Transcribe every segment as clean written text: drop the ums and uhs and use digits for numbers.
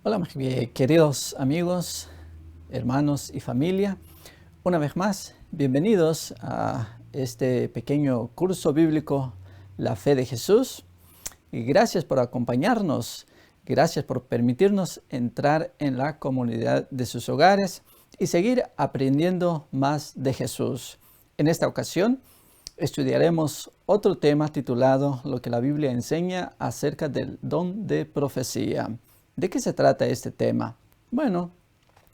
Hola, queridos amigos, hermanos y familia. Una vez más, bienvenidos a este pequeño curso bíblico, La Fe de Jesús. Y gracias por acompañarnos. Gracias por permitirnos entrar en la comunidad de sus hogares y seguir aprendiendo más de Jesús. En esta ocasión, estudiaremos otro tema titulado Lo que la Biblia enseña acerca del don de profecía. ¿De qué se trata este tema? Bueno,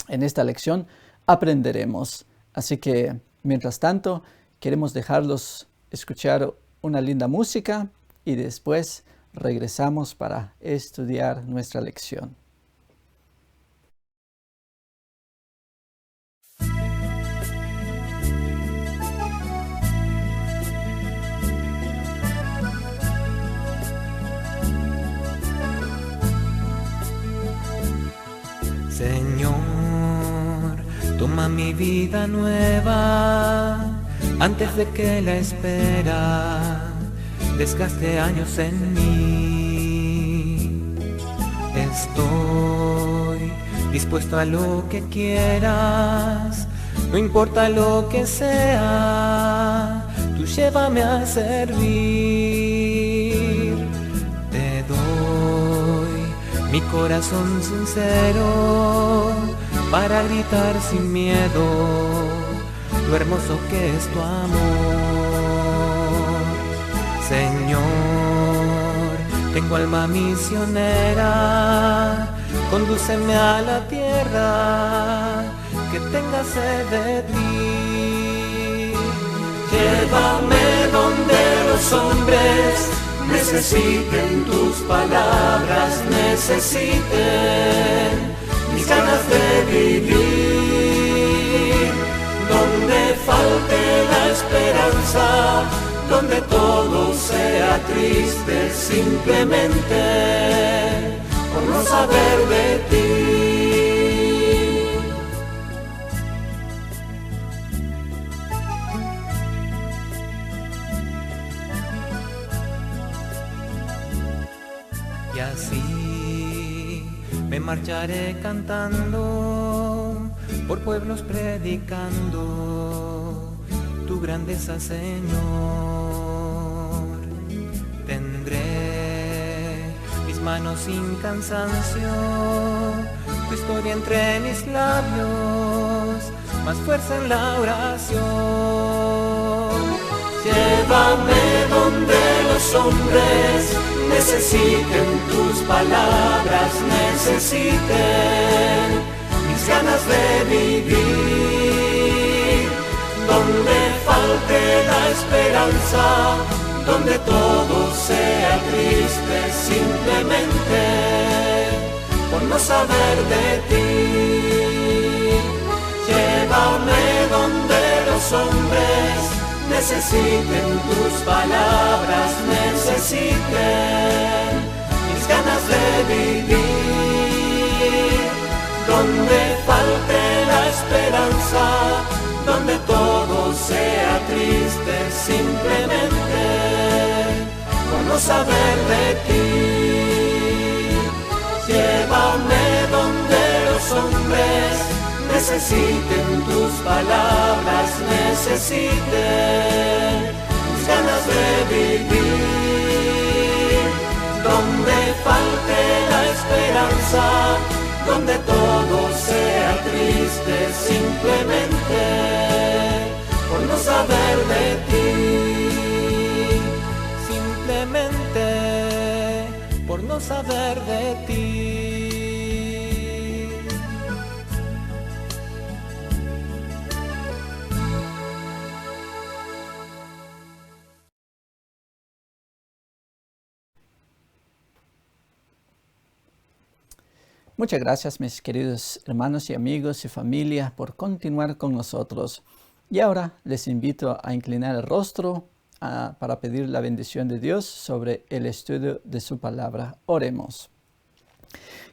en esta lección aprenderemos. Así que, mientras tanto, queremos dejarlos escuchar una linda música y después regresamos para estudiar nuestra lección. Señor, toma mi vida nueva antes de que la espera desgaste años en mí. Estoy dispuesto a lo que quieras, no importa lo que sea, tú llévame a servir. Te doy mi corazón sincero para gritar sin miedo lo hermoso que es tu amor. Señor, tengo alma misionera, condúceme a la tierra que tenga sed de ti. Llévame donde los hombres necesiten tus palabras, necesiten mis ganas de vivir. Donde falte la esperanza, donde todo sea triste, simplemente por no saber de ti. Y así me marcharé cantando, por pueblos predicando tu grandeza, Señor. Tendré mis manos sin cansancio, tu historia entre mis labios, más fuerza en la oración. Llévame donde los hombres necesiten tus palabras, necesiten mis ganas de vivir. Donde falte la esperanza, donde todo sea triste, simplemente por no saber de ti. Llévame donde los hombres necesiten tus palabras, necesiten mis ganas de vivir. Donde falte la esperanza, donde todo sea triste, simplemente por no saber de ti. Llévame donde los hombres necesiten tus palabras, necesiten mis ganas de vivir. Donde falte la esperanza, donde todo sea triste, simplemente por no saber de ti. Simplemente por no saber de ti. Muchas gracias, mis queridos hermanos y amigos y familia, por continuar con nosotros. Y ahora les invito a inclinar el rostro para pedir la bendición de Dios sobre el estudio de su palabra. Oremos.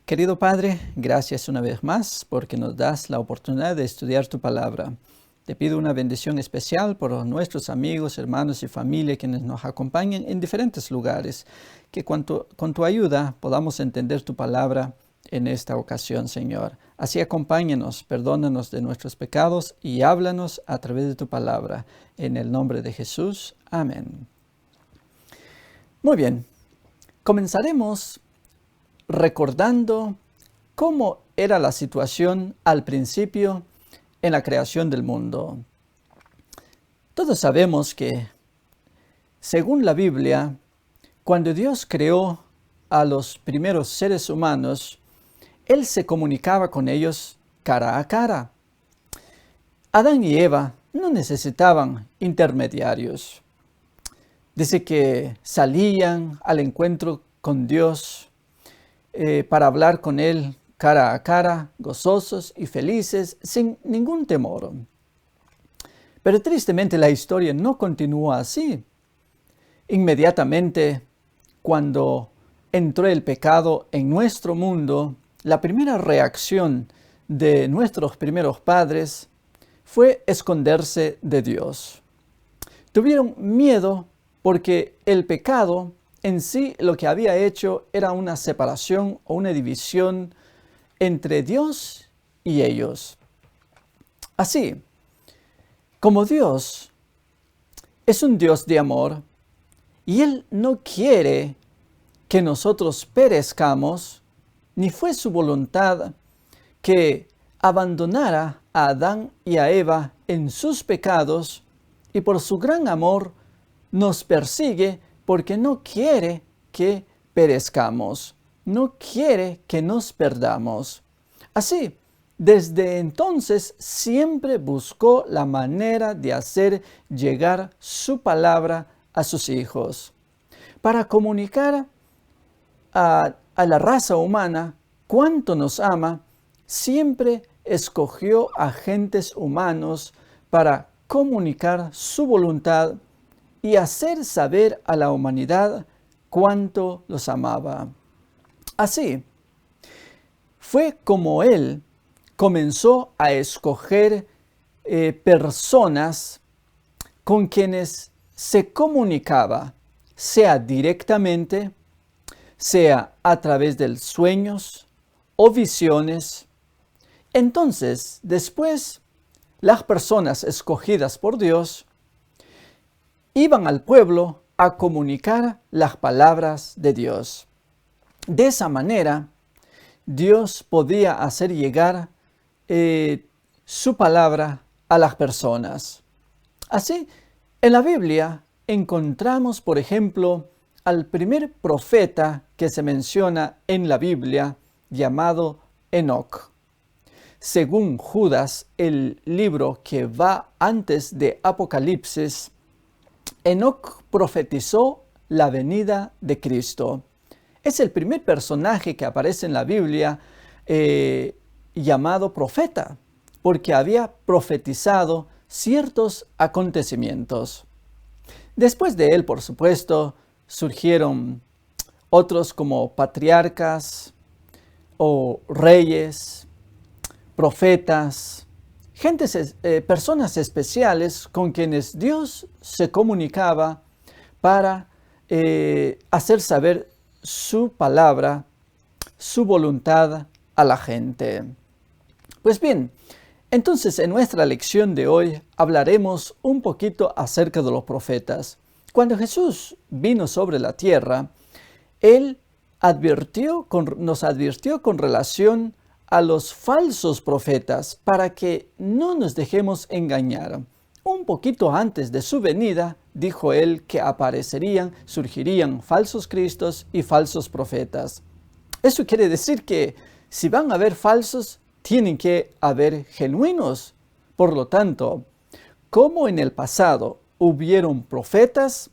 Querido Padre, gracias una vez más porque nos das la oportunidad de estudiar tu palabra. Te pido una bendición especial por nuestros amigos, hermanos y familia quienes nos acompañan en diferentes lugares, que con tu ayuda podamos entender tu palabra en esta ocasión, Señor. Así acompáñanos, perdónanos de nuestros pecados y háblanos a través de tu palabra. En el nombre de Jesús. Amén. Muy bien, comenzaremos recordando cómo era la situación al principio en la creación del mundo. Todos sabemos que, según la Biblia, cuando Dios creó a los primeros seres humanos, Él se comunicaba con ellos cara a cara. Adán y Eva no necesitaban intermediarios. Dice que salían al encuentro con Dios para hablar con Él cara a cara, gozosos y felices, sin ningún temor. Pero tristemente la historia no continúa así. Inmediatamente, cuando entró el pecado en nuestro mundo, la primera reacción de nuestros primeros padres fue esconderse de Dios. Tuvieron miedo porque el pecado en sí lo que había hecho era una separación o una división entre Dios y ellos. Así, como Dios es un Dios de amor y Él no quiere que nosotros perezcamos, ni fue su voluntad que abandonara a Adán y a Eva en sus pecados, y por su gran amor nos persigue porque no quiere que perezcamos, no quiere que nos perdamos. Así, desde entonces siempre buscó la manera de hacer llegar su palabra a sus hijos, para comunicar a la raza humana cuánto nos ama. Siempre escogió agentes humanos para comunicar su voluntad y hacer saber a la humanidad cuánto los amaba. Así, fue como Él comenzó a escoger personas con quienes se comunicaba, sea directamente, sea a través de sueños o visiones. Entonces, después, las personas escogidas por Dios iban al pueblo a comunicar las palabras de Dios. De esa manera, Dios podía hacer llegar su palabra a las personas. Así, en la Biblia encontramos, por ejemplo, al primer profeta que se menciona en la Biblia, llamado Enoc. Según Judas, el libro que va antes de Apocalipsis, Enoc profetizó la venida de Cristo. Es el primer personaje que aparece en la Biblia llamado profeta, porque había profetizado ciertos acontecimientos. Después de él, por supuesto, surgieron otros como patriarcas o reyes, profetas, personas especiales con quienes Dios se comunicaba para hacer saber su palabra, su voluntad a la gente. Pues bien, entonces en nuestra lección de hoy hablaremos un poquito acerca de los profetas. Cuando Jesús vino sobre la tierra, Él nos advirtió con relación a los falsos profetas para que no nos dejemos engañar. Un poquito antes de su venida, dijo Él que surgirían falsos cristos y falsos profetas. Eso quiere decir que si van a haber falsos, tienen que haber genuinos. Por lo tanto, como en el pasado hubieron profetas,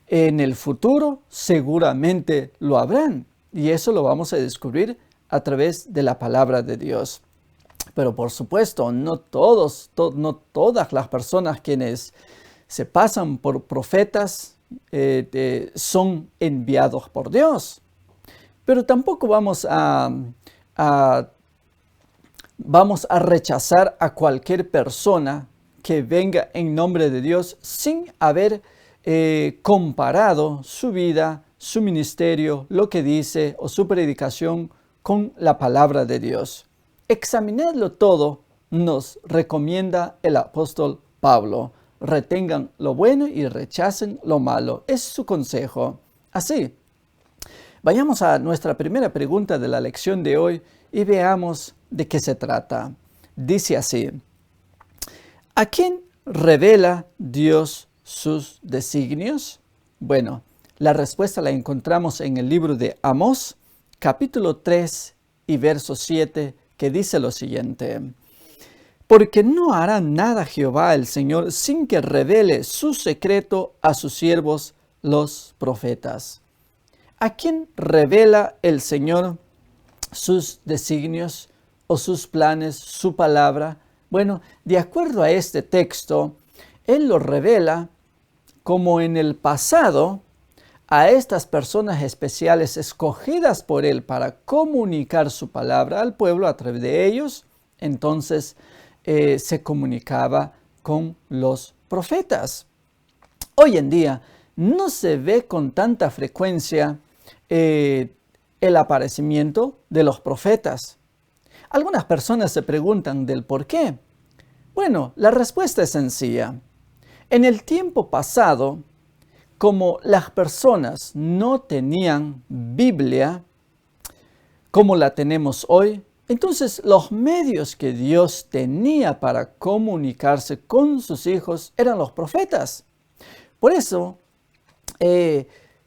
en el futuro seguramente lo habrán. Y eso lo vamos a descubrir a través de la palabra de Dios. Pero por supuesto, no todas las personas quienes se pasan por profetas son enviados por Dios. Pero tampoco vamos a rechazar a cualquier persona que venga en nombre de Dios sin haber comparado su vida, su ministerio, lo que dice o su predicación con la palabra de Dios. Examinadlo todo, nos recomienda el apóstol Pablo. Retengan lo bueno y rechacen lo malo. Es su consejo. Así, vayamos a nuestra primera pregunta de la lección de hoy y veamos de qué se trata. Dice así: ¿a quién revela Dios sus designios? Bueno, la respuesta la encontramos en el libro de Amós, capítulo 3 y verso 7, que dice lo siguiente: porque no hará nada Jehová el Señor sin que revele su secreto a sus siervos los profetas. ¿A quién revela el Señor sus designios o sus planes, su palabra? Bueno, de acuerdo a este texto, Él lo revela como en el pasado a estas personas especiales escogidas por Él para comunicar su palabra al pueblo a través de ellos. Entonces se comunicaba con los profetas. Hoy en día no se ve con tanta frecuencia el aparecimiento de los profetas. Algunas personas se preguntan del por qué. Bueno, la respuesta es sencilla. En el tiempo pasado, como las personas no tenían Biblia como la tenemos hoy, entonces los medios que Dios tenía para comunicarse con sus hijos eran los profetas. Por eso,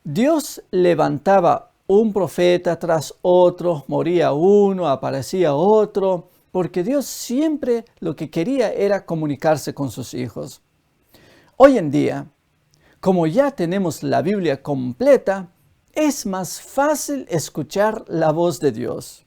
Dios levantaba un profeta tras otro, moría uno, aparecía otro, porque Dios siempre lo que quería era comunicarse con sus hijos. Hoy en día, como ya tenemos la Biblia completa, es más fácil escuchar la voz de Dios.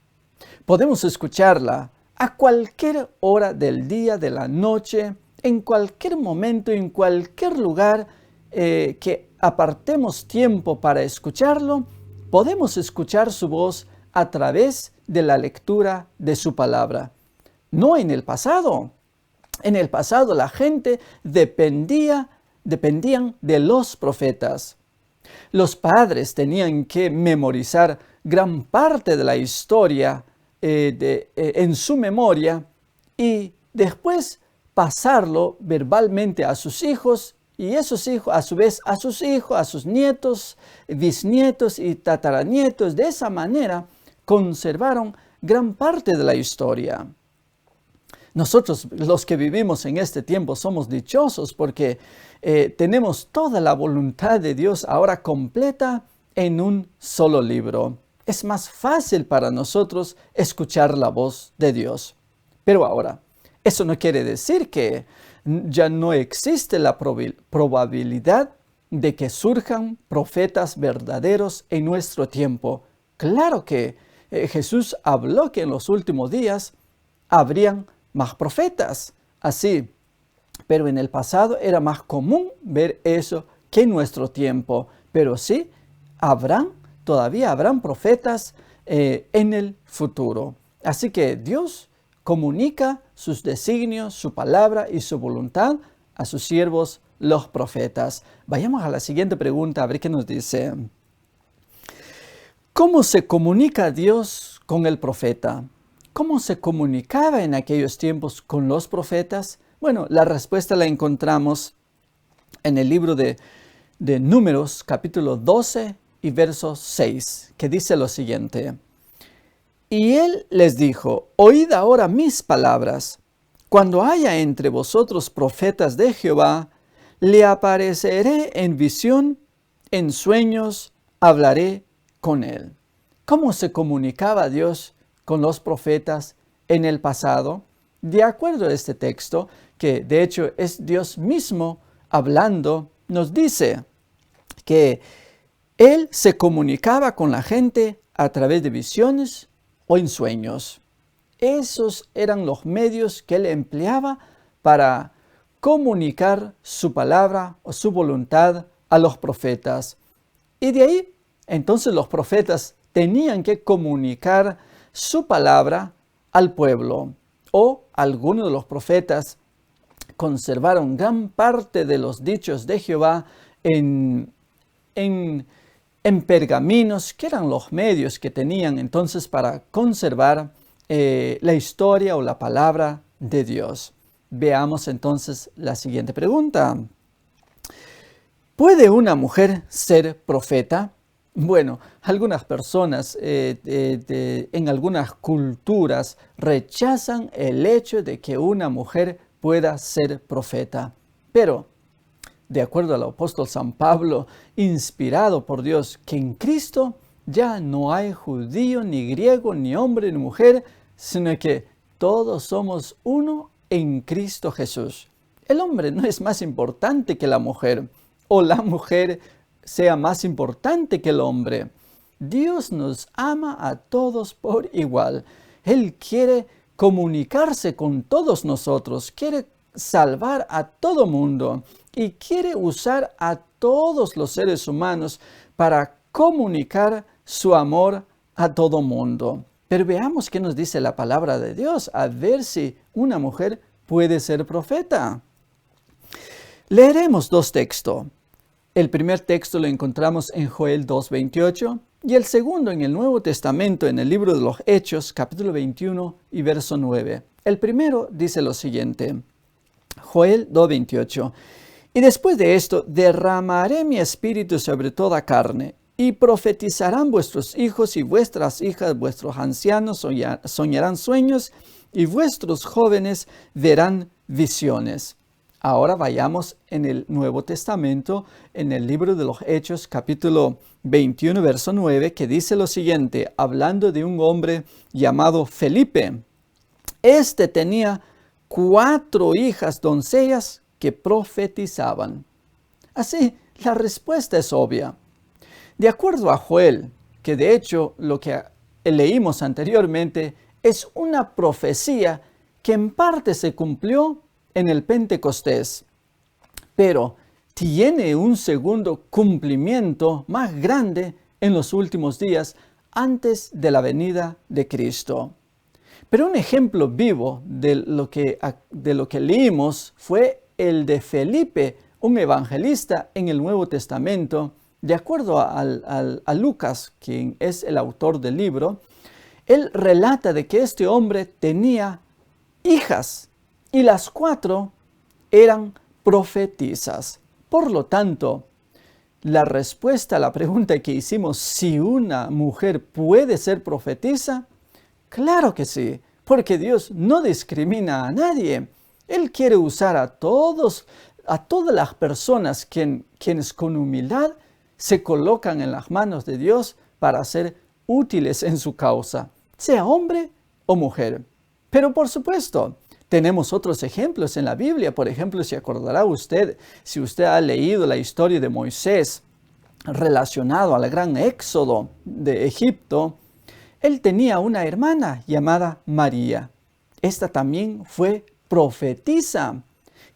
Podemos escucharla a cualquier hora del día, de la noche, en cualquier momento, en cualquier lugar que apartemos tiempo para escucharlo. Podemos escuchar su voz a través de la lectura de su palabra. No en el pasado. En el pasado la gente dependían de los profetas. Los padres tenían que memorizar gran parte de la historia en su memoria y después pasarlo verbalmente a sus hijos, y esos hijos a su vez a sus hijos, a sus nietos, bisnietos y tataranietos. De esa manera conservaron gran parte de la historia. Nosotros, los que vivimos en este tiempo, somos dichosos porque tenemos toda la voluntad de Dios ahora completa en un solo libro. Es más fácil para nosotros escuchar la voz de Dios. Pero ahora, eso no quiere decir que ya no existe la probabilidad de que surjan profetas verdaderos en nuestro tiempo. Claro que Jesús habló que en los últimos días habrían más profetas, así, pero en el pasado era más común ver eso que en nuestro tiempo. Pero sí, todavía habrán profetas en el futuro. Así que Dios comunica sus designios, su palabra y su voluntad a sus siervos, los profetas. Vayamos a la siguiente pregunta, a ver qué nos dice. ¿Cómo se comunica Dios con el profeta? ¿Cómo se comunicaba en aquellos tiempos con los profetas? Bueno, la respuesta la encontramos en el libro de Números, capítulo 12 y verso 6, que dice lo siguiente: y él les dijo: oíd ahora mis palabras. Cuando haya entre vosotros profetas de Jehová, le apareceré en visión, en sueños, hablaré con él. ¿Cómo se comunicaba Dios con los profetas en el pasado? De acuerdo a este texto, que de hecho es Dios mismo hablando, nos dice que Él se comunicaba con la gente a través de visiones o en sueños. Esos eran los medios que Él empleaba para comunicar su palabra o su voluntad a los profetas. Y de ahí, entonces los profetas tenían que comunicar su palabra al pueblo, o algunos de los profetas conservaron gran parte de los dichos de Jehová en en pergaminos, que eran los medios que tenían entonces para conservar la historia o la palabra de Dios. Veamos entonces la siguiente pregunta. ¿Puede una mujer ser profeta? Bueno, algunas personas en algunas culturas rechazan el hecho de que una mujer pueda ser profeta. Pero, de acuerdo al apóstol San Pablo, inspirado por Dios, que en Cristo ya no hay judío, ni griego, ni hombre, ni mujer, sino que todos somos uno en Cristo Jesús. El hombre no es más importante que la mujer, o la mujer sea más importante que el hombre. Dios nos ama a todos por igual. Él quiere comunicarse con todos nosotros, quiere salvar a todo mundo y quiere usar a todos los seres humanos para comunicar su amor a todo mundo. Pero veamos qué nos dice la palabra de Dios, a ver si una mujer puede ser profeta. Leeremos dos textos. El primer texto lo encontramos en Joel 2:28 y el segundo en el Nuevo Testamento en el libro de los Hechos, capítulo 21 y verso 9. El primero dice lo siguiente, Joel 2:28. Y después de esto, derramaré mi espíritu sobre toda carne, y profetizarán vuestros hijos y vuestras hijas, vuestros ancianos soñarán sueños, y vuestros jóvenes verán visiones. Ahora vayamos en el Nuevo Testamento, en el libro de los Hechos, capítulo 21, verso 9, que dice lo siguiente, hablando de un hombre llamado Felipe. Este tenía 4 hijas doncellas que profetizaban. Así, la respuesta es obvia. De acuerdo a Joel, que de hecho lo que leímos anteriormente es una profecía que en parte se cumplió en el Pentecostés, pero tiene un segundo cumplimiento más grande en los últimos días antes de la venida de Cristo. Pero un ejemplo vivo de lo que leímos fue el de Felipe, un evangelista en el Nuevo Testamento. De acuerdo a Lucas, quien es el autor del libro, él relata de que este hombre tenía hijas y las 4 eran profetisas. Por lo tanto, la respuesta a la pregunta que hicimos, si una mujer puede ser profetisa, claro que sí, porque Dios no discrimina a nadie. Él quiere usar a todas las personas quienes con humildad se colocan en las manos de Dios para ser útiles en su causa, sea hombre o mujer. Pero por supuesto, tenemos otros ejemplos en la Biblia. Por ejemplo, se acordará usted, si usted ha leído la historia de Moisés relacionado al gran éxodo de Egipto, él tenía una hermana llamada María. Esta también fue profetisa.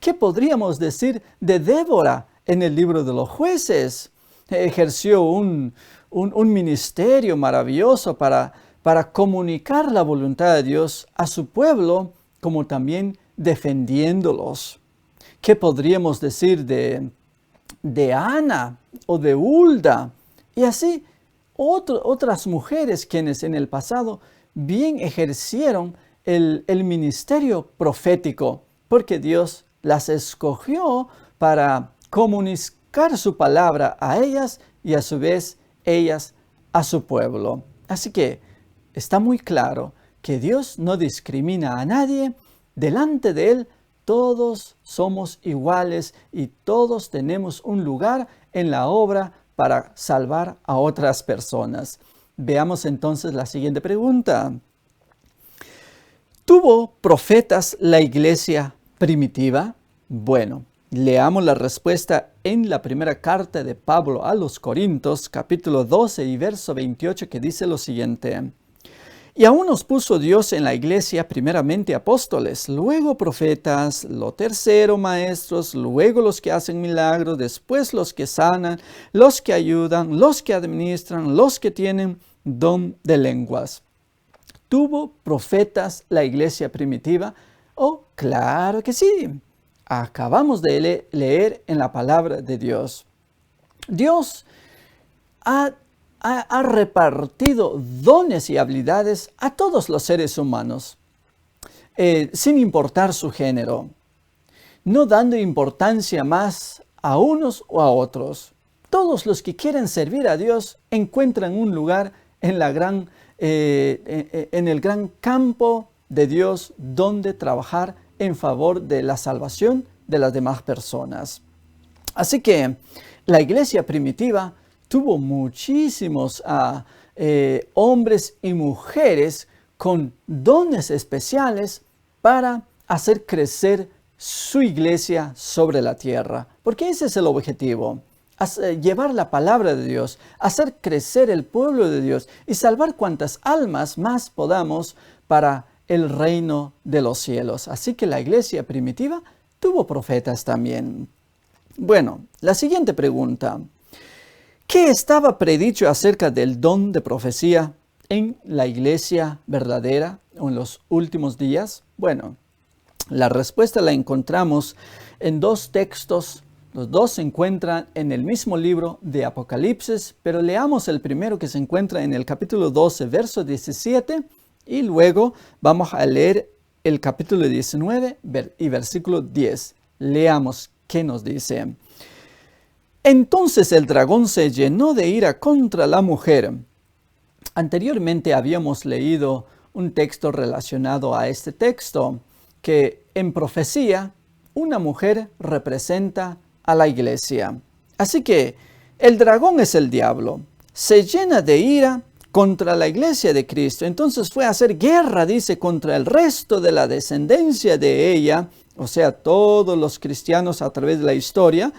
¿Qué podríamos decir de Débora en el libro de los Jueces? Ejerció un ministerio maravilloso para comunicar la voluntad de Dios a su pueblo, como también defendiéndolos. ¿Qué podríamos decir de Ana o de Hulda? Y así otras mujeres quienes en el pasado bien ejercieron el ministerio profético, porque Dios las escogió para comunicar su palabra a ellas y a su vez ellas a su pueblo. Así que está muy claro que Dios no discrimina a nadie. Delante de Él todos somos iguales y todos tenemos un lugar en la obra para salvar a otras personas. Veamos entonces la siguiente pregunta. ¿Tuvo profetas la iglesia primitiva? Bueno, leamos la respuesta en la primera carta de Pablo a los Corintios, capítulo 12 y verso 28, que dice lo siguiente. Y aún nos puso Dios en la iglesia primeramente apóstoles, luego profetas, lo tercero maestros, luego los que hacen milagros, después los que sanan, los que ayudan, los que administran, los que tienen don de lenguas. ¿Tuvo profetas la iglesia primitiva? Oh, claro que sí. Acabamos de leer en la palabra de Dios. Dios ha repartido dones y habilidades a todos los seres humanos, sin importar su género, no dando importancia más a unos o a otros. Todos los que quieren servir a Dios encuentran un lugar en el gran campo de Dios donde trabajar en favor de la salvación de las demás personas. Así que la iglesia primitiva tuvo muchísimos hombres y mujeres con dones especiales para hacer crecer su iglesia sobre la tierra. Porque ese es el objetivo. Llevar la palabra de Dios, hacer crecer el pueblo de Dios y salvar cuantas almas más podamos para el reino de los cielos. Así que la iglesia primitiva tuvo profetas también. Bueno, la siguiente pregunta. ¿Qué estaba predicho acerca del don de profecía en la iglesia verdadera o en los últimos días? Bueno, la respuesta la encontramos en dos textos. Los dos se encuentran en el mismo libro de Apocalipsis, pero leamos el primero que se encuentra en el capítulo 12, verso 17, y luego vamos a leer el capítulo 19 y versículo 10. Leamos qué nos dice. Entonces el dragón se llenó de ira contra la mujer. Anteriormente habíamos leído un texto relacionado a este texto, que en profecía una mujer representa a la iglesia. Así que el dragón es el diablo. Se llena de ira contra la iglesia de Cristo. Entonces fue a hacer guerra, dice, contra el resto de la descendencia de ella, o sea, todos los cristianos a través de la historia,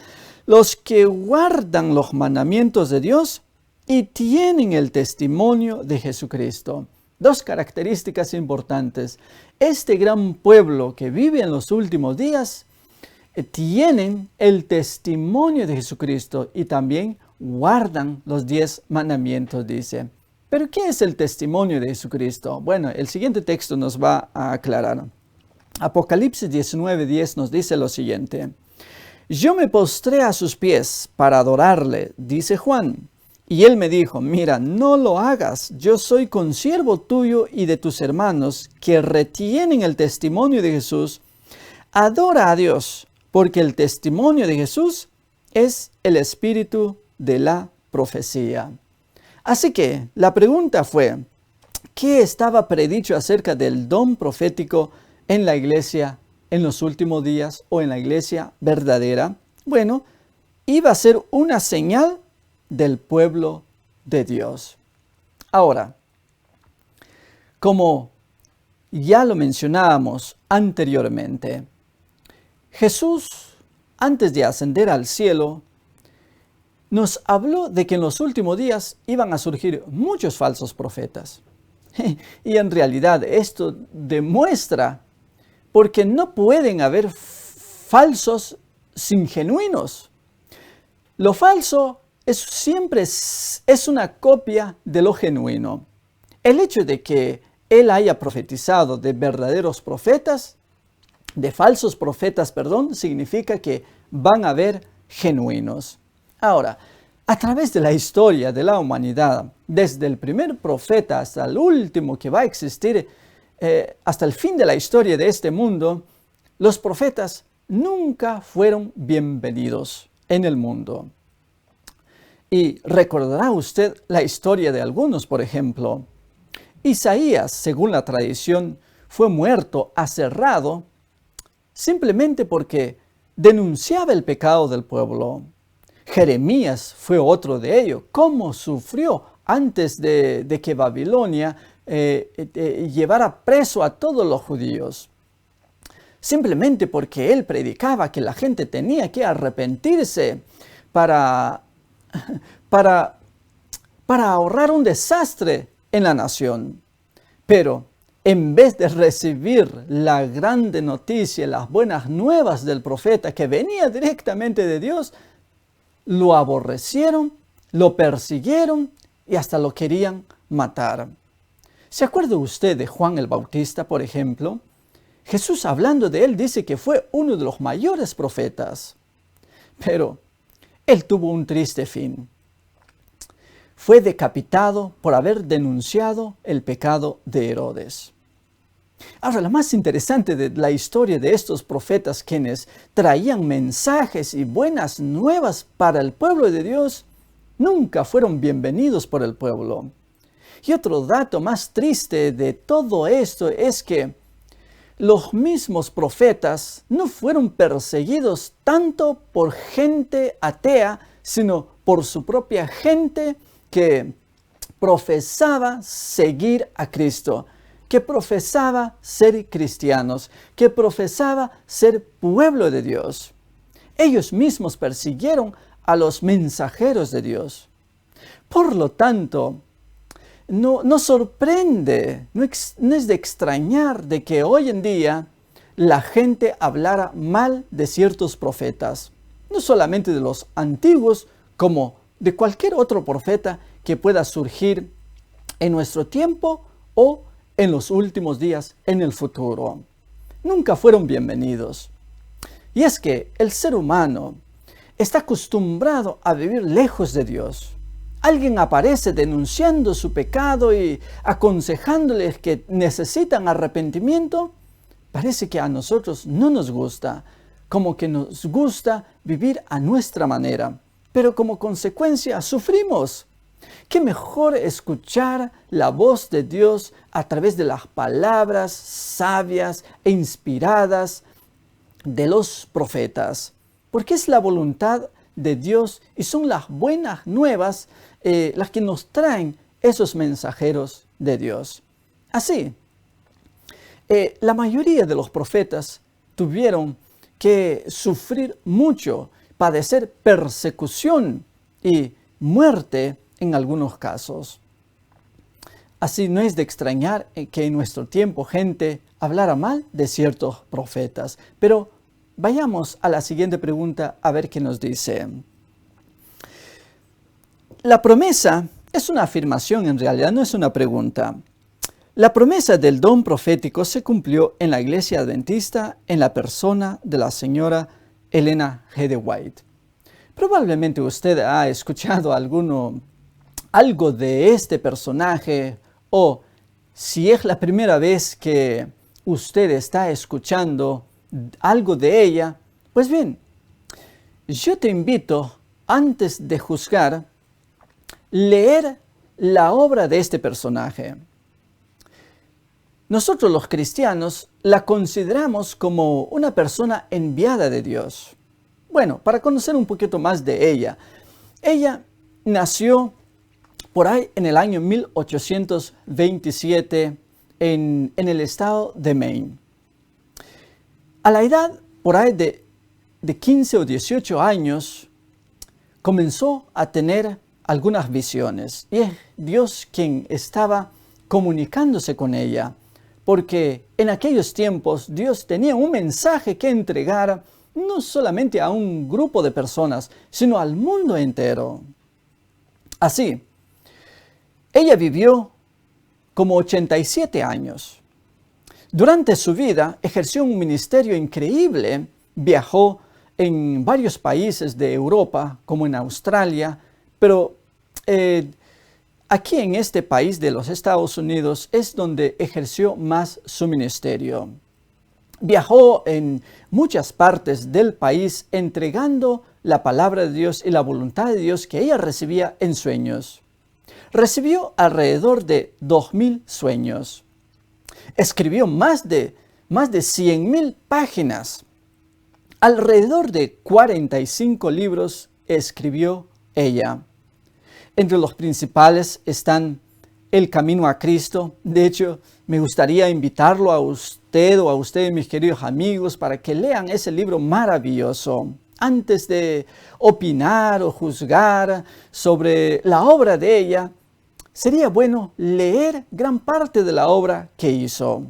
los que guardan los mandamientos de Dios y tienen el testimonio de Jesucristo. Dos características importantes. Este gran pueblo que vive en los últimos días tienen el testimonio de Jesucristo y también guardan los 10 mandamientos, dice. ¿Pero qué es el testimonio de Jesucristo? Bueno, el siguiente texto nos va a aclarar. Apocalipsis 19:10 nos dice lo siguiente. Yo me postré a sus pies para adorarle, dice Juan. Y él me dijo, mira, no lo hagas. Yo soy consiervo tuyo y de tus hermanos que retienen el testimonio de Jesús. Adora a Dios, porque el testimonio de Jesús es el espíritu de la profecía. Así que la pregunta fue, ¿qué estaba predicho acerca del don profético en la iglesia en los últimos días o en la iglesia verdadera? Bueno, iba a ser una señal del pueblo de Dios. Ahora, como ya lo mencionábamos anteriormente, Jesús, antes de ascender al cielo, nos habló de que en los últimos días iban a surgir muchos falsos profetas. Y en realidad esto demuestra porque no pueden haber falsos sin genuinos. Lo falso siempre es una copia de lo genuino. El hecho de que él haya profetizado de verdaderos profetas, de falsos profetas, significa que van a haber genuinos. Ahora, a través de la historia de la humanidad, desde el primer profeta hasta el último que va a existir, hasta el fin de la historia de este mundo, los profetas nunca fueron bienvenidos en el mundo. Y recordará usted la historia de algunos, por ejemplo. Isaías, según la tradición, fue muerto aserrado simplemente porque denunciaba el pecado del pueblo. Jeremías fue otro de ellos. ¿Cómo sufrió antes de que Babilonia llevara preso a todos los judíos? Simplemente porque él predicaba que la gente tenía que arrepentirse para ahorrar un desastre en la nación. Pero en vez de recibir la grande noticia, las buenas nuevas del profeta que venía directamente de Dios, lo aborrecieron, lo persiguieron y hasta lo querían matar. ¿Se acuerda usted de Juan el Bautista, por ejemplo? Jesús, hablando de él, dice que fue uno de los mayores profetas. Pero él tuvo un triste fin. fue decapitado por haber denunciado el pecado de Herodes. Ahora, lo más interesante de la historia de estos profetas quienes traían mensajes y buenas nuevas para el pueblo de Dios, nunca fueron bienvenidos por el pueblo. Y otro dato más triste de todo esto es que los mismos profetas no fueron perseguidos tanto por gente atea, sino por su propia gente que profesaba seguir a Cristo, que profesaba ser cristianos, que profesaba ser pueblo de Dios. Ellos mismos persiguieron a los mensajeros de Dios. Por lo tanto, no sorprende, no es de extrañar de que hoy en día la gente hablara mal de ciertos profetas, no solamente de los antiguos, como de cualquier otro profeta que pueda surgir en nuestro tiempo o en los últimos días, en el futuro. Nunca fueron bienvenidos. Y es que el ser humano está acostumbrado a vivir lejos de Dios. Alguien aparece denunciando su pecado y aconsejándoles que necesitan arrepentimiento. Parece que a nosotros no nos gusta, como que nos gusta vivir a nuestra manera, pero como consecuencia sufrimos. ¿Qué mejor escuchar la voz de Dios a través de las palabras sabias e inspiradas de los profetas? Porque es la voluntad de Dios y son las buenas nuevas las que nos traen esos mensajeros de Dios. Así, la mayoría de los profetas tuvieron que sufrir mucho, padecer persecución y muerte en algunos casos. Así no es de extrañar que en nuestro tiempo gente hablara mal de ciertos profetas. Pero vayamos a la siguiente pregunta a ver qué nos dice. La promesa es una afirmación en realidad, no es una pregunta. La promesa del don profético se cumplió en la Iglesia Adventista en la persona de la señora Ellen G. de White. Probablemente usted ha escuchado algo de este personaje, o si es la primera vez que usted está escuchando algo de ella, pues bien, yo te invito, antes de juzgar, leer la obra de este personaje. Nosotros los cristianos la consideramos como una persona enviada de Dios. Bueno, para conocer un poquito más de ella, ella nació por ahí en el año 1827 en el estado de Maine. A la edad por ahí de 15 o 18 años, comenzó a tener algunas visiones. Y es Dios quien estaba comunicándose con ella, porque en aquellos tiempos Dios tenía un mensaje que entregar no solamente a un grupo de personas, sino al mundo entero. Así, ella vivió como 87 años. Durante su vida ejerció un ministerio increíble, viajó en varios países de Europa, como en Australia, pero aquí en este país de los Estados Unidos es donde ejerció más su ministerio. Viajó en muchas partes del país entregando la palabra de Dios y la voluntad de Dios que ella recibía en sueños. Recibió alrededor de 2,000 sueños. Escribió más de 100,000 páginas. Alrededor de 45 libros escribió ella. Entre los principales están El Camino a Cristo. De hecho, me gustaría invitarlo a usted o a ustedes, mis queridos amigos, para que lean ese libro maravilloso. Antes de opinar o juzgar sobre la obra de ella, sería bueno leer gran parte de la obra que hizo.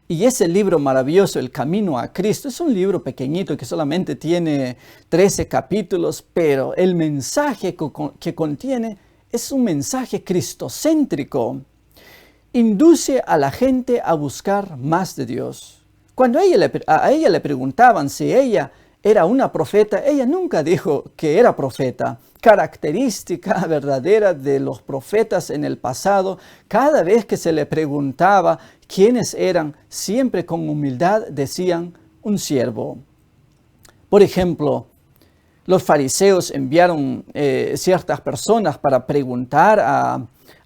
Y ese libro maravilloso, El Camino a Cristo, es un libro pequeñito que solamente tiene 13 capítulos, pero el mensaje que contiene es un mensaje cristocéntrico. Induce a la gente a buscar más de Dios. Cuando a ella le preguntaban si ella era una profeta, ella nunca dijo que era profeta. Característica verdadera de los profetas en el pasado, cada vez que se le preguntaba quiénes eran, siempre con humildad decían un siervo. Por ejemplo, los fariseos enviaron ciertas personas para preguntar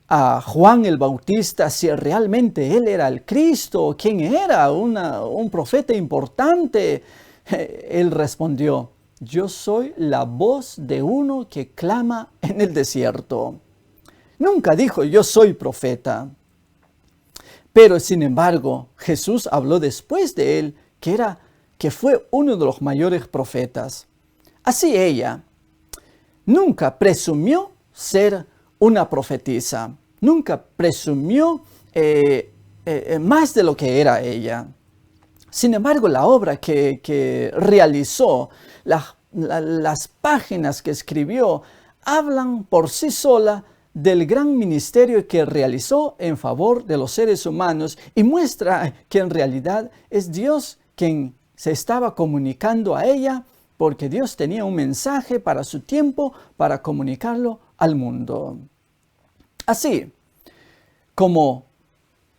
a Juan el Bautista si realmente él era el Cristo o quién era, un profeta importante. Él respondió: yo soy la voz de uno que clama en el desierto. Nunca dijo yo soy profeta. Pero sin embargo, Jesús habló después de él que fue uno de los mayores profetas. Así ella nunca presumió ser una profetisa. Nunca presumió más de lo que era ella. Sin embargo, la obra que realizó, las páginas que escribió, hablan por sí sola del gran ministerio que realizó en favor de los seres humanos y muestra que en realidad es Dios quien se estaba comunicando a ella, porque Dios tenía un mensaje para su tiempo para comunicarlo al mundo. Así como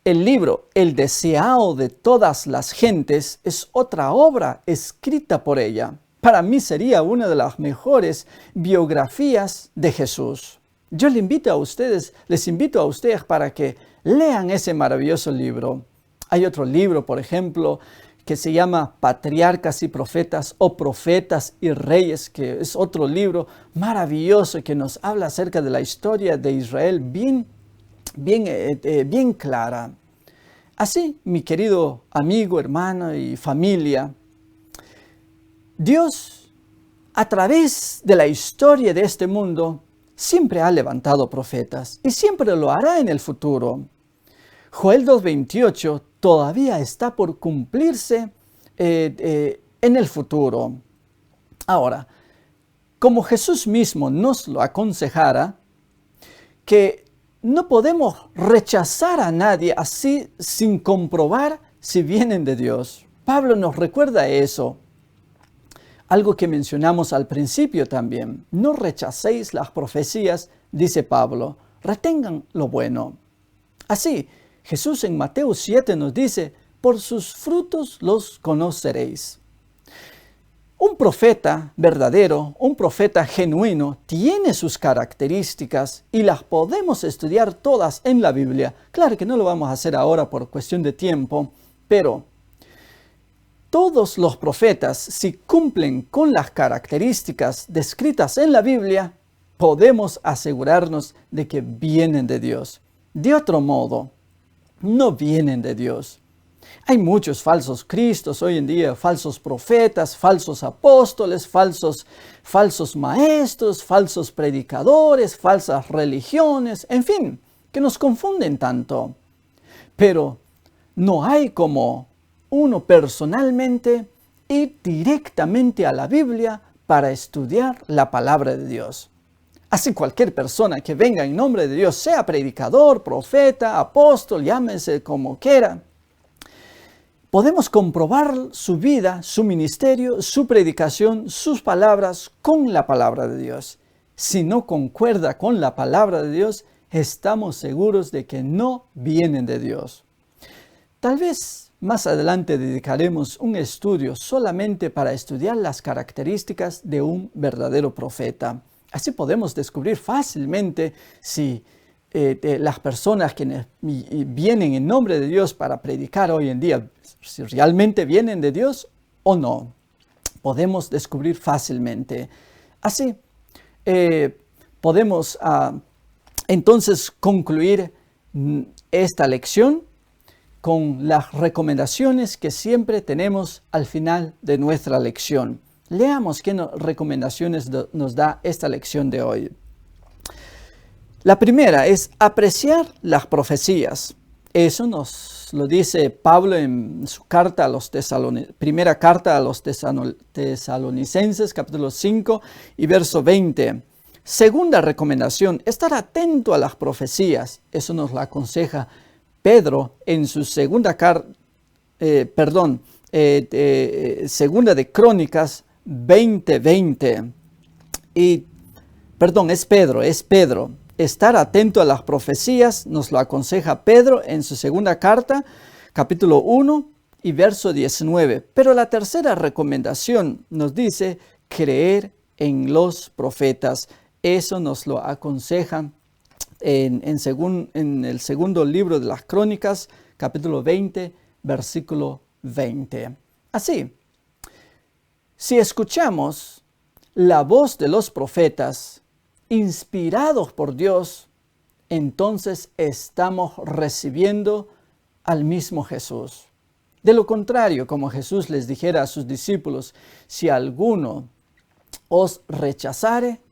el libro El deseado de todas las gentes es otra obra escrita por ella. Para mí sería una de las mejores biografías de Jesús. Yo les invito a ustedes para que lean ese maravilloso libro. Hay otro libro, por ejemplo, que se llama Patriarcas y Profetas o Profetas y Reyes, que es otro libro maravilloso que nos habla acerca de la historia de Israel bien clara. Así, mi querido amigo, hermano y familia, Dios, a través de la historia de este mundo, siempre ha levantado profetas y siempre lo hará en el futuro. Joel 2:28 todavía está por cumplirse en el futuro. Ahora, como Jesús mismo nos lo aconsejara, que no podemos rechazar a nadie así sin comprobar si vienen de Dios. Pablo nos recuerda eso. Algo que mencionamos al principio también. No rechacéis las profecías, dice Pablo. Retengan lo bueno. Así, Jesús en Mateo 7 nos dice: por sus frutos los conoceréis. Un profeta verdadero, un profeta genuino, tiene sus características y las podemos estudiar todas en la Biblia. Claro que no lo vamos a hacer ahora por cuestión de tiempo, pero todos los profetas, si cumplen con las características descritas en la Biblia, podemos asegurarnos de que vienen de Dios. De otro modo, no vienen de Dios. Hay muchos falsos cristos hoy en día, falsos profetas, falsos apóstoles, falsos maestros, falsos predicadores, falsas religiones, en fin, que nos confunden tanto. Pero no hay como uno personalmente ir directamente a la Biblia para estudiar la palabra de Dios. Así cualquier persona que venga en nombre de Dios, sea predicador, profeta, apóstol, llámese como quiera, podemos comprobar su vida, su ministerio, su predicación, sus palabras con la palabra de Dios. Si no concuerda con la palabra de Dios, estamos seguros de que no vienen de Dios. Tal vez más adelante dedicaremos un estudio solamente para estudiar las características de un verdadero profeta. Así podemos descubrir fácilmente si las personas que vienen en nombre de Dios para predicar hoy en día, si realmente vienen de Dios o no. Podemos descubrir fácilmente. Así podemos entonces concluir esta lección con las recomendaciones que siempre tenemos al final de nuestra lección. Leamos qué recomendaciones nos da esta lección de hoy. La primera es apreciar las profecías. Eso nos lo dice Pablo en su carta a los primera carta a los tesalonicenses, capítulo 5 y verso 20. Segunda recomendación, estar atento a las profecías. Eso nos lo aconseja Pedro en su segunda de Crónicas, 20:20. Es Pedro. Estar atento a las profecías nos lo aconseja Pedro en su segunda carta, capítulo 1 y verso 19. Pero la tercera recomendación nos dice creer en los profetas. Eso nos lo aconseja en el segundo libro de las Crónicas, capítulo 20, versículo 20. Así, si escuchamos la voz de los profetas inspirados por Dios, entonces estamos recibiendo al mismo Jesús. De lo contrario, como Jesús les dijera a sus discípulos, si alguno os rechazare,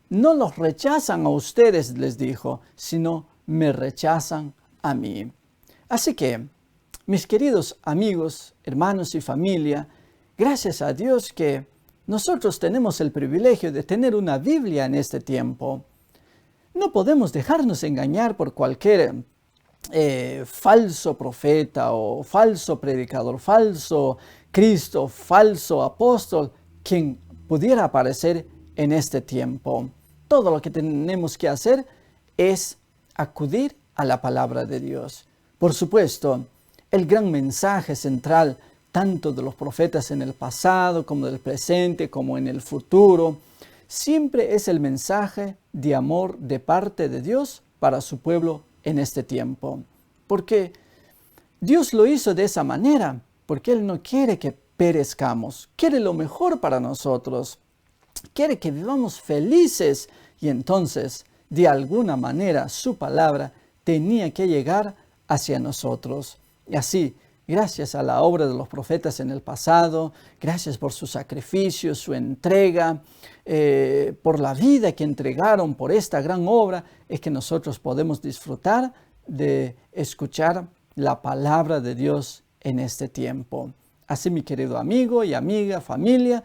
no los rechazan a ustedes, les dijo, sino me rechazan a mí. Así que, mis queridos amigos, hermanos y familia, gracias a Dios que nosotros tenemos el privilegio de tener una Biblia en este tiempo. No podemos dejarnos engañar por cualquier falso profeta o falso predicador, falso Cristo, falso apóstol, quien pudiera aparecer en este tiempo. Todo lo que tenemos que hacer es acudir a la palabra de Dios. Por supuesto, el gran mensaje central, tanto de los profetas en el pasado, como del presente, como en el futuro, siempre es el mensaje de amor de parte de Dios para su pueblo en este tiempo. Porque Dios lo hizo de esa manera, porque Él no quiere que perezcamos, quiere lo mejor para nosotros, quiere que vivamos felices, y entonces, de alguna manera, su palabra tenía que llegar hacia nosotros. Y así, gracias a la obra de los profetas en el pasado, gracias por su sacrificio, su entrega, por la vida que entregaron por esta gran obra, es que nosotros podemos disfrutar de escuchar la palabra de Dios en este tiempo. Así, mi querido amigo y amiga, familia,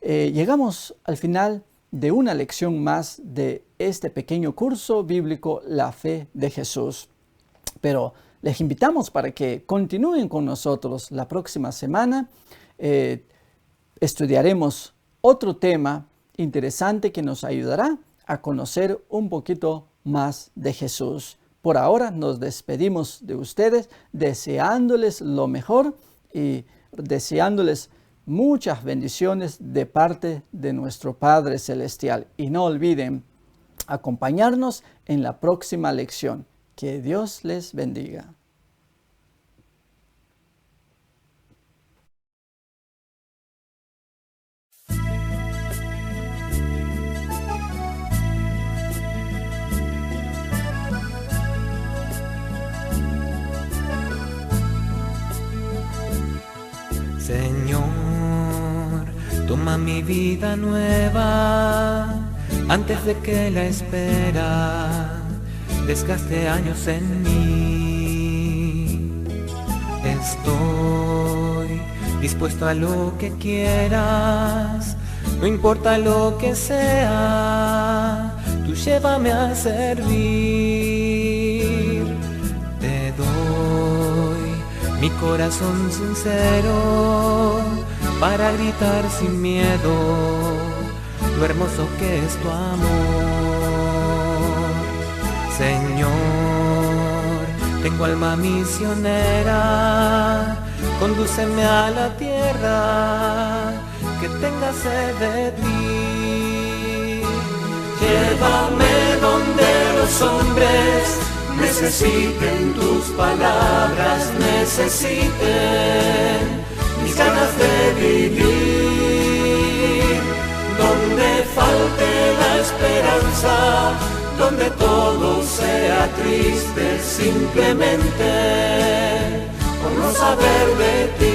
llegamos al final de una lección más de este pequeño curso bíblico, La Fe de Jesús. Pero les invitamos para que continúen con nosotros la próxima semana. Estudiaremos otro tema interesante que nos ayudará a conocer un poquito más de Jesús. Por ahora nos despedimos de ustedes deseándoles lo mejor y deseándoles muchas bendiciones de parte de nuestro Padre Celestial. Y no olviden acompañarnos en la próxima lección. Que Dios les bendiga. Señor, toma mi vida nueva antes de que la espera desgaste años en mí. Estoy dispuesto a lo que quieras, no importa lo que sea, tú llévame a servir. Te doy mi corazón sincero para gritar sin miedo lo hermoso que es tu amor. Señor, tengo alma misionera, condúceme a la tierra que tenga sed de ti. Llévame donde los hombres necesiten tus palabras, necesiten mis ganas de vivir, donde falte la esperanza, donde todo sea triste simplemente por no saber de ti.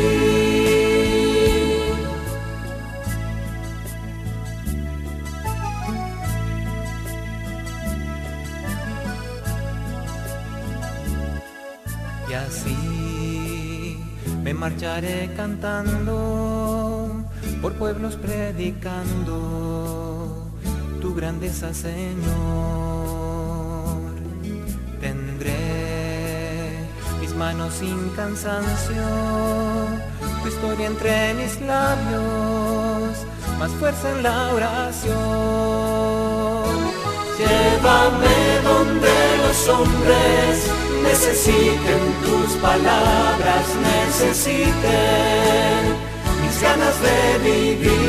Y así me marcharé cantando, por pueblos predicando tu grandeza, Señor. Tendré mis manos sin cansancio, tu historia entre mis labios, más fuerza en la oración. Llévame donde los hombres necesiten tus palabras, necesiten mis ganas de vivir.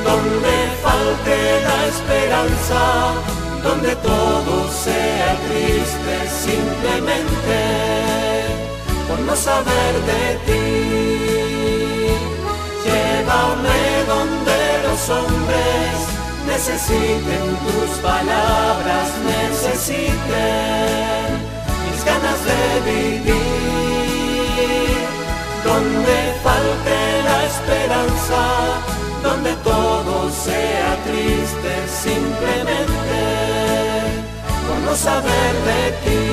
Donde falte la esperanza, donde todo sea triste simplemente por no saber de ti. Llévame donde los hombres necesiten tus palabras, necesiten mis ganas de vivir. Donde falte la esperanza, donde todo sea triste simplemente por no saber de ti.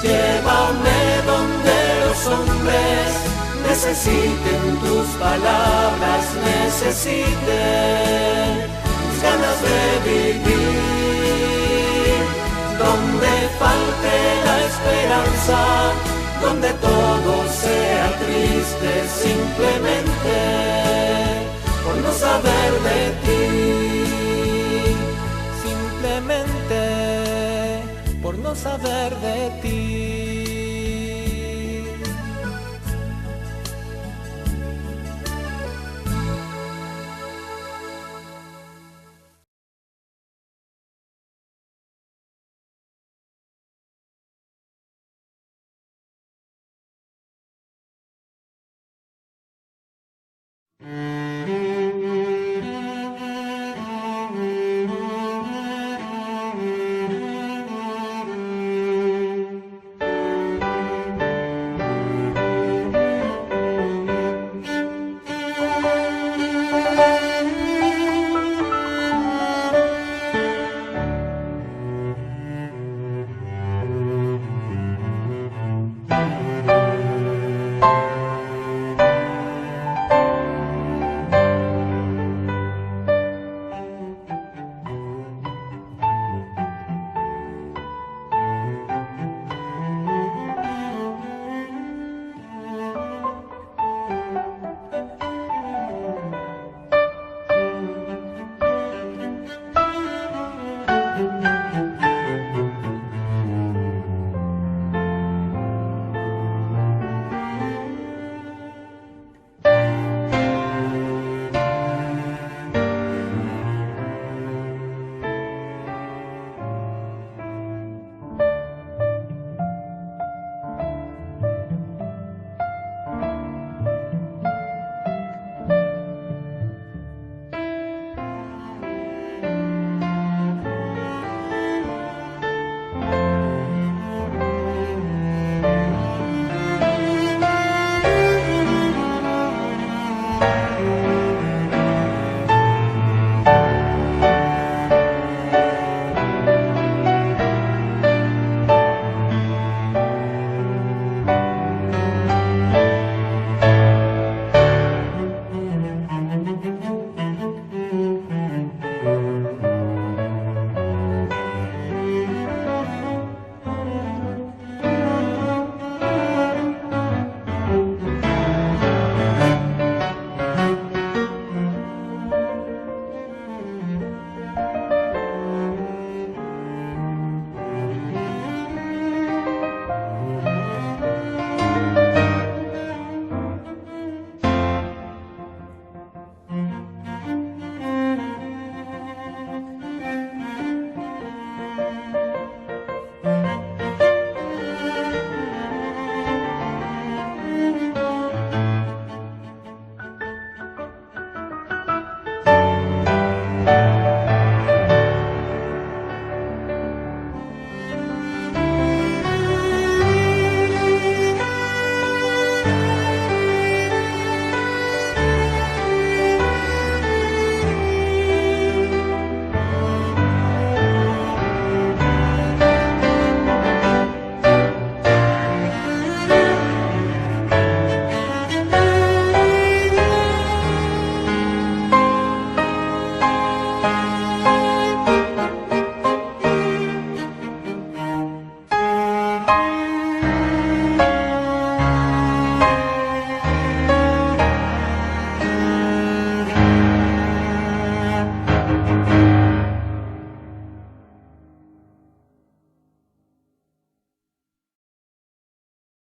Llévame donde los hombres necesiten tus palabras, necesiten mis ganas de vivir. Donde falte la esperanza, donde todo sea triste simplemente por no saber de ti. Simplemente por no saber de ti.